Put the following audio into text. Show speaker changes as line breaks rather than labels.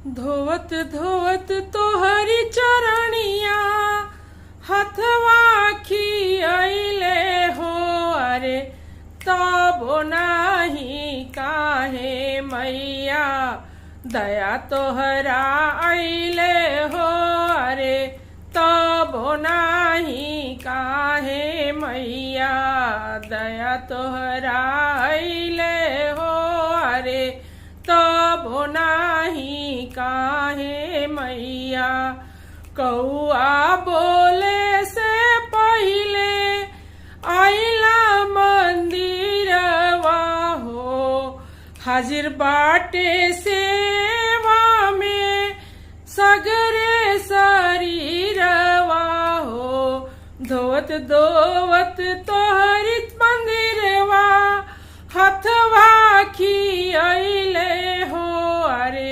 धोवत धोवत तोहरी चरणिया हथवा खियले हो अरे तबो नाही काहे मैया दया तोहरा अइले हो अरे तबो नाही काहे मैया दया तोहरा अइले हो अरे तबो नाही काहे मैया। कौआ बोले से पहिले आइला मंदिरवा हो हाजिर बाटे सेवा में सगरे शरीरवा हो धोवत धोवत तोहरी मंदिरवा हथवा खियले हो अरे